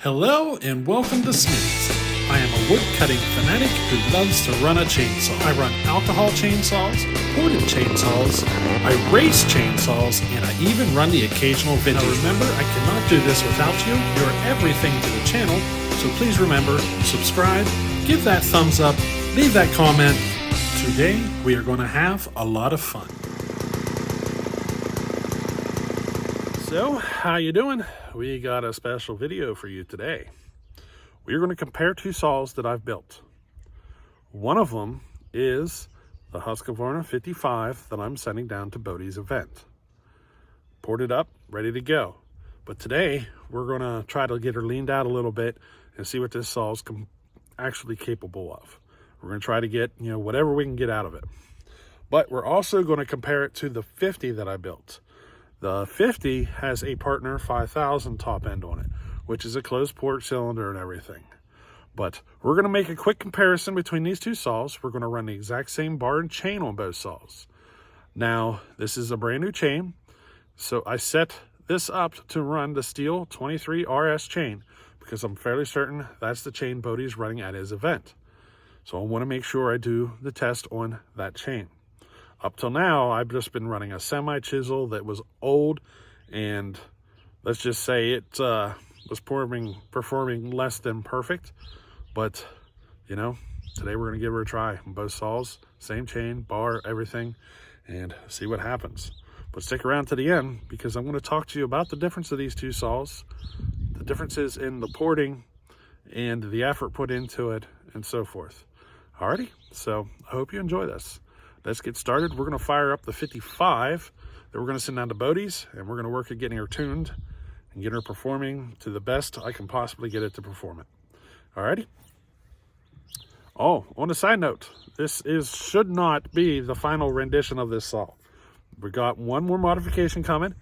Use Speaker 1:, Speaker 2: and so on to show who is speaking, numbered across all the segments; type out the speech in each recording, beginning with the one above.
Speaker 1: Hello and welcome to Smitty's. I am a wood cutting fanatic who loves to run a chainsaw. I run alcohol chainsaws, ported chainsaws, I race chainsaws, and I even run the occasional vintage. Now remember, I cannot do this without you. You're everything to the channel, so please remember, subscribe, give that thumbs up, leave that comment. Today, we are going to have a lot of fun. So, how you doing? We got a special video for you today. We're going to compare two saws that I've built. One of them is the Husqvarna 55 that I'm sending down to Bodie's event. Ported up, ready to go. But today, we're going to try to get her leaned out a little bit and see what this saw is actually capable of. We're going to try to get, whatever we can get out of it. But we're also going to compare it to the 50 that I built. The 50 has a Partner 5000 top end on it, which is a closed port cylinder and everything. But we're going to make a quick comparison between these two saws. We're going to run the exact same bar and chain on both saws. Now, this is a brand new chain, so I set this up to run the steel 23 RS chain because I'm fairly certain that's the chain Bodie's running at his event. So I want to make sure I do the test on that chain. Up till now, I've just been running a semi-chisel that was old, and let's just say it was performing less than perfect. But, today we're going to give her a try on both saws, same chain, bar, everything, and see what happens. But stick around to the end because I'm going to talk to you about the difference of these two saws, the differences in the porting, and the effort put into it, and so forth. Alrighty, so I hope you enjoy this. Let's get started. We're going to fire up the 55 that we're going to send down to Bodie's, and we're going to work at getting her tuned and get her performing to the best I can possibly get it to perform it. Alrighty. Oh, on a side note, this should not be the final rendition of this saw. We got one more modification coming.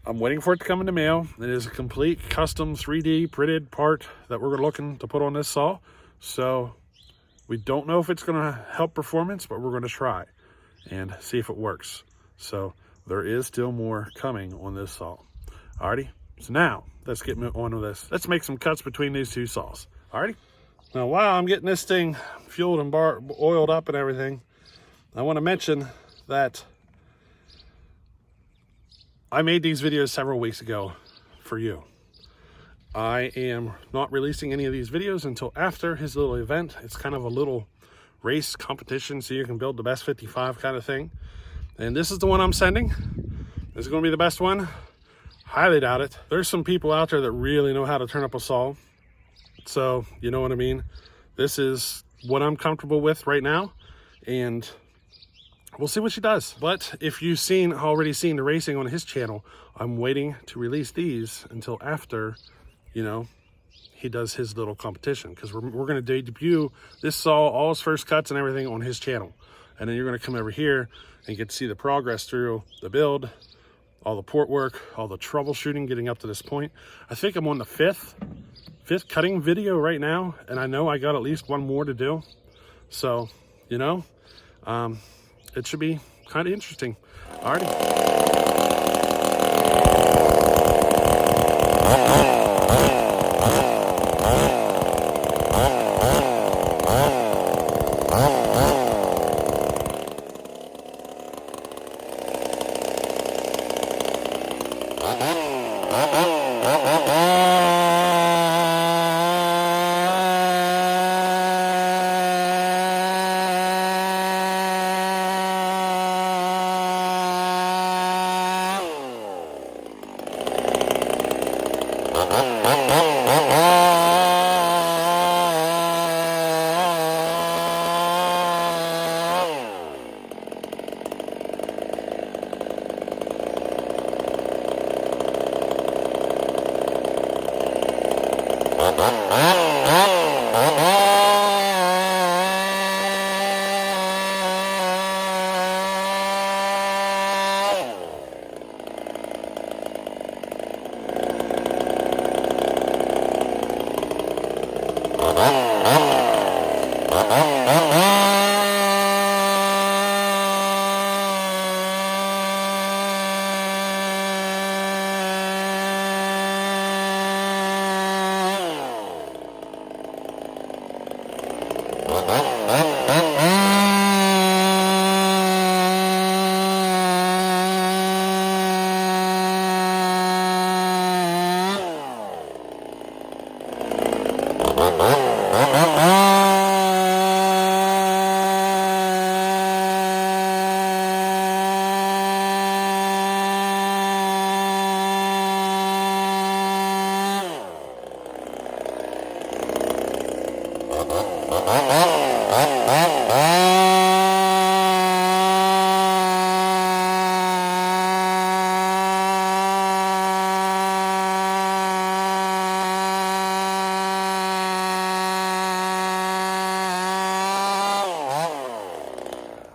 Speaker 1: I'm waiting for it to come in the mail. It is a complete custom 3D printed part that we're looking to put on this saw. So we don't know if it's going to help performance, but we're going to try and see if it works. So there is still more coming on this saw. Alrighty, so now let's get on with this. Let's make some cuts between these two saws. Alrighty. Now while I'm getting this thing fueled and oiled up and everything, I want to mention that I made these videos several weeks ago for you. I am not releasing any of these videos until after his little event. It's kind of a little race competition so you can build the best 55 kind of thing. And this is the one I'm sending. This is going to be the best one. Highly doubt it. There's some people out there that really know how to turn up a saw. So, you know what I mean? This is what I'm comfortable with right now. And we'll see what she does. But if you've already seen the racing on his channel, I'm waiting to release these until after he does his little competition, because we're going to debut this saw, all his first cuts and everything on his channel. And then you're going to come over here and get to see the progress through the build, all the port work, all the troubleshooting getting up to this point. I think I'm on the fifth cutting video right now, and I know I got at least one more to do. So, it should be kind of interesting. Alrighty.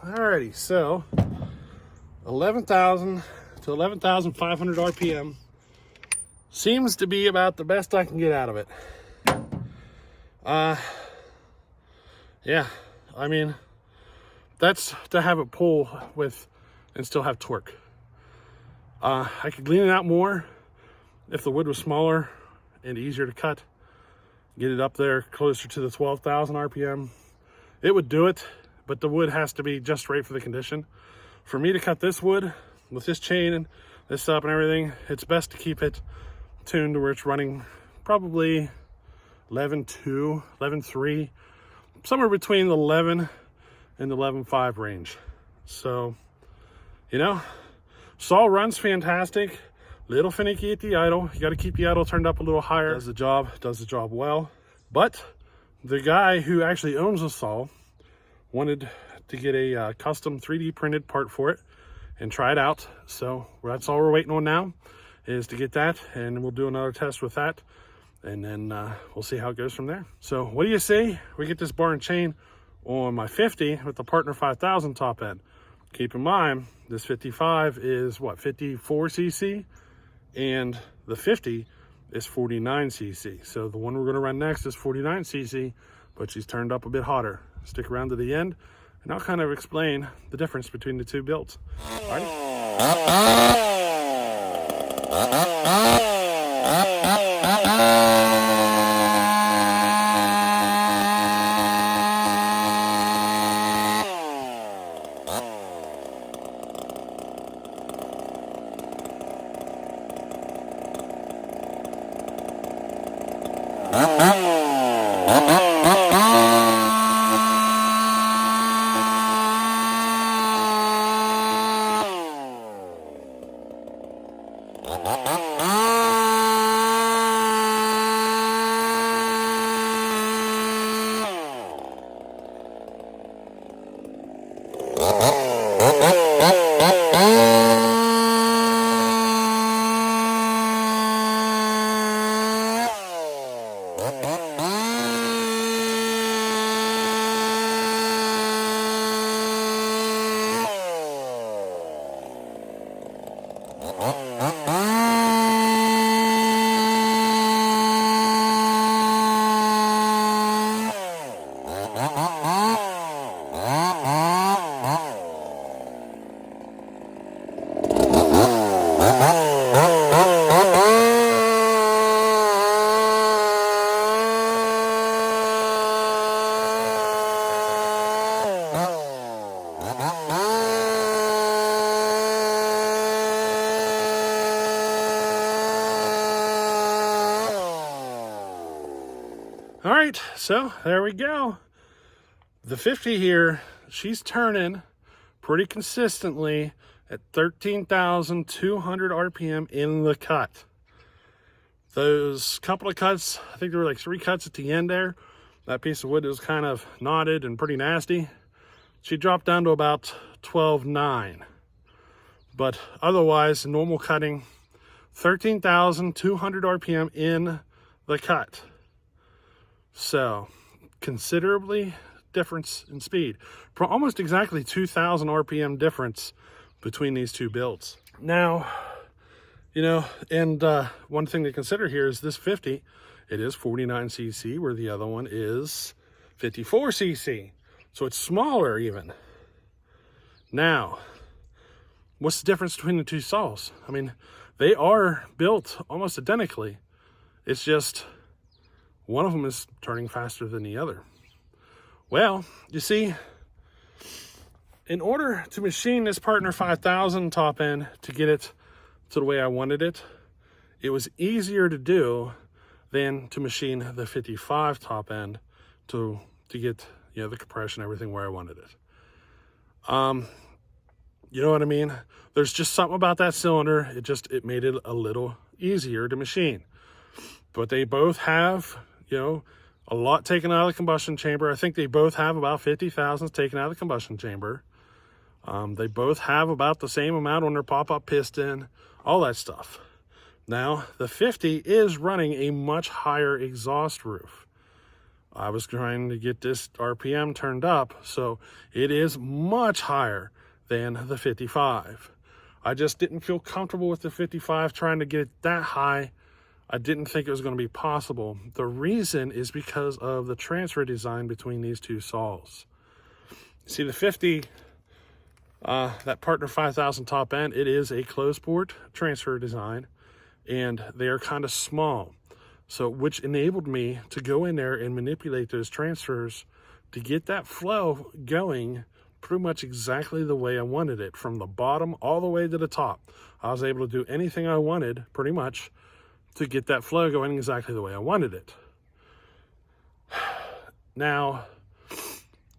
Speaker 1: Alrighty, so 11,000 to 11,500 RPM seems to be about the best I can get out of it. Yeah, I mean, that's to have it pull with and still have torque. I could lean it out more if the wood was smaller and easier to cut. Get it up there closer to the 12,000 RPM. It would do it, but the wood has to be just right for the condition. For me to cut this wood with this chain and this stuff and everything, it's best to keep it tuned to where it's running probably 11.2, 11.3, somewhere between the 11 and 11.5 range. So, you know, saw runs fantastic. Little finicky at the idle. You got to keep the idle turned up a little higher. Does the job well. But the guy who actually owns the saw wanted to get a custom 3D printed part for it and try it out. So that's all we're waiting on now, is to get that, and we'll do another test with that, and then we'll see how it goes from there. So what do you say we get this bar and chain on my 50 with the Partner 5000 top end? Keep in mind, this 55 is what, 54 cc, and the 50 is 49 cc. So the one we're going to run next is 49 cc, but she's turned up a bit hotter. Stick around to the end, and I'll kind of explain the difference between the two builds. All right? All right, so there we go. The 50 here, she's turning pretty consistently at 13,200 RPM in the cut. Those couple of cuts, I think there were like 3 cuts at the end there. That piece of wood was kind of knotted and pretty nasty. She dropped down to about 12.9. But otherwise, normal cutting, 13,200 RPM in the cut. So, considerably difference in speed. Almost exactly 2,000 RPM difference between these two builds. Now, you know, and one thing to consider here is this 50, it is 49 cc, where the other one is 54 cc. So it's smaller even. Now, what's the difference between the two saws? I mean, they are built almost identically. It's just one of them is turning faster than the other. Well, you see, in order to machine this Partner 5000 top end to get it to the way I wanted it, it was easier to do than to machine the 55 top end to get, you know, the compression, everything where I wanted it. You know what I mean? There's just something about that cylinder. It made it a little easier to machine. But they both have, you know, a lot taken out of the combustion chamber. I think they both have about 50 thousandths taken out of the combustion chamber. They both have about the same amount on their pop-up piston, all that stuff. Now, the 50 is running a much higher exhaust roof. I was trying to get this RPM turned up, so it is much higher than the 55. I just didn't feel comfortable with the 55 trying to get it that high. I didn't think it was going to be possible. The reason is because of the transfer design between these two saws. See, the 50, that Partner 5000 top end, it is a closed port transfer design, and they are kind of small. So, which enabled me to go in there and manipulate those transfers to get that flow going pretty much exactly the way I wanted it, from the bottom all the way to the top. I was able to do anything I wanted pretty much to get that flow going exactly the way I wanted it. Now,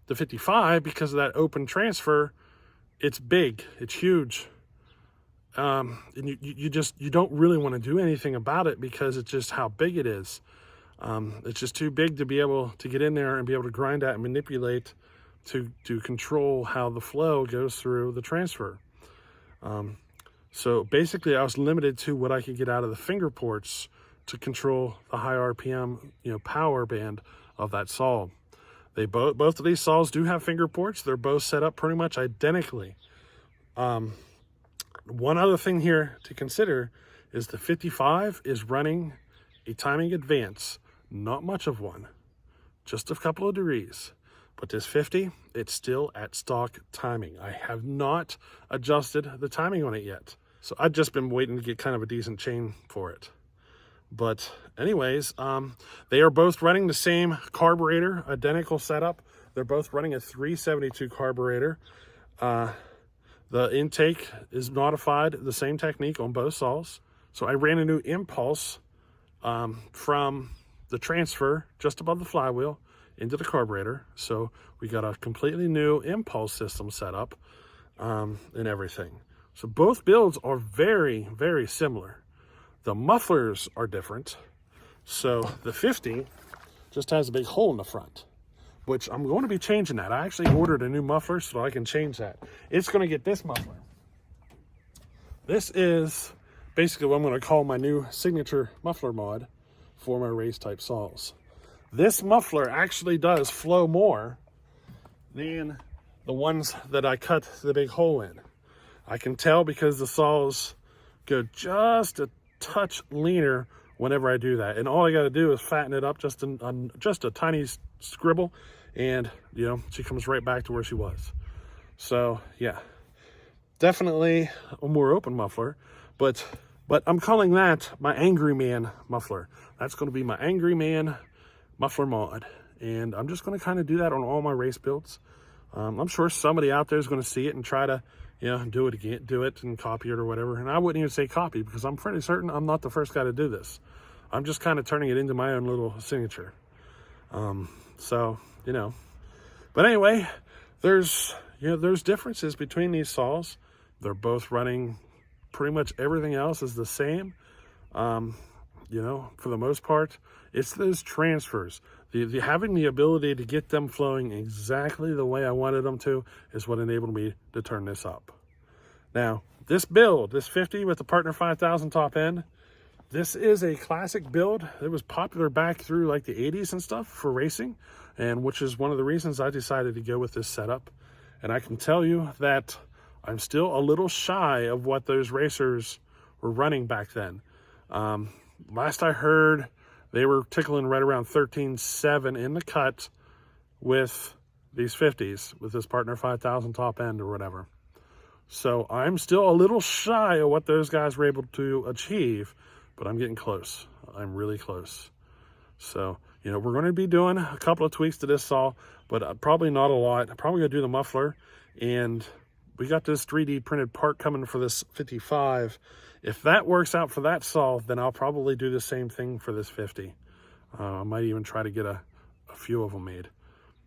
Speaker 1: the 55, because of that open transfer, it's big, it's huge. And you don't really want to do anything about it because it's just how big it is. It's just too big to be able to get in there and be able to grind that and manipulate to control how the flow goes through the transfer. So basically I was limited to what I could get out of the finger ports to control the high RPM, power band of that saw. Both of these saws do have finger ports. They're both set up pretty much identically. One other thing here to consider is the 55 is running a timing advance, not much of one, just a couple of degrees. But this 50, it's still at stock timing. I have not adjusted the timing on it yet. So I've just been waiting to get kind of a decent chain for it. But anyways, they are both running the same carburetor, identical setup. They're both running a 372 carburetor. The intake is modified, the same technique on both saws. So I ran a new impulse from the transfer just above the flywheel into the carburetor. So we got a completely new impulse system set up and everything. So both builds are very, very similar. The mufflers are different. So the 50 just has a big hole in the front, which I'm going to be changing that. I actually ordered a new muffler so I can change that. It's going to get this muffler. This is basically what I'm going to call my new signature muffler mod for my race type saws. This muffler actually does flow more than the ones that I cut the big hole in. I can tell because the saws go just a touch leaner whenever I do that. And all I got to do is fatten it up just a tiny scribble, and she comes right back to where she was. So yeah, definitely a more open muffler, but I'm calling that my Angry Man muffler. That's going to be my Angry Man muffler mod, and I'm just going to kind of do that on all my race builds. I'm sure somebody out there is going to see it and try to do it again, do it and copy it or whatever. And I wouldn't even say copy, because I'm pretty certain I'm not the first guy to do this. I'm just kind of turning it into my own little signature. So but anyway, there's differences between these saws. They're both running, pretty much everything else is the same. For the most part, it's those transfers. The having the ability to get them flowing exactly the way I wanted them to is what enabled me to turn this up. Now, this build, this 50 with the Partner 5000 top end, this is a classic build. It was popular back through like the 80s and stuff for racing, and which is one of the reasons I decided to go with this setup. And I can tell you that I'm still a little shy of what those racers were running back then. Last I heard, they were tickling right around 13.7 in the cut with these 50s, with this Partner 5000 top end or whatever. So I'm still a little shy of what those guys were able to achieve, but I'm getting close. I'm really close. So, we're going to be doing a couple of tweaks to this saw, but probably not a lot. I'm probably going to do the muffler, and we got this 3D printed part coming for this 55. If that works out for that saw, then I'll probably do the same thing for this 50. I might even try to get a few of them made.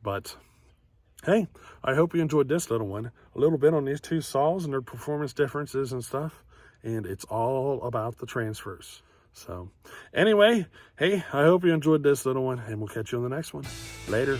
Speaker 1: But hey, I hope you enjoyed this little one. A little bit on these two saws and their performance differences and stuff. And it's all about the transfers. So anyway, hey, I hope you enjoyed this little one, and we'll catch you on the next one. Later.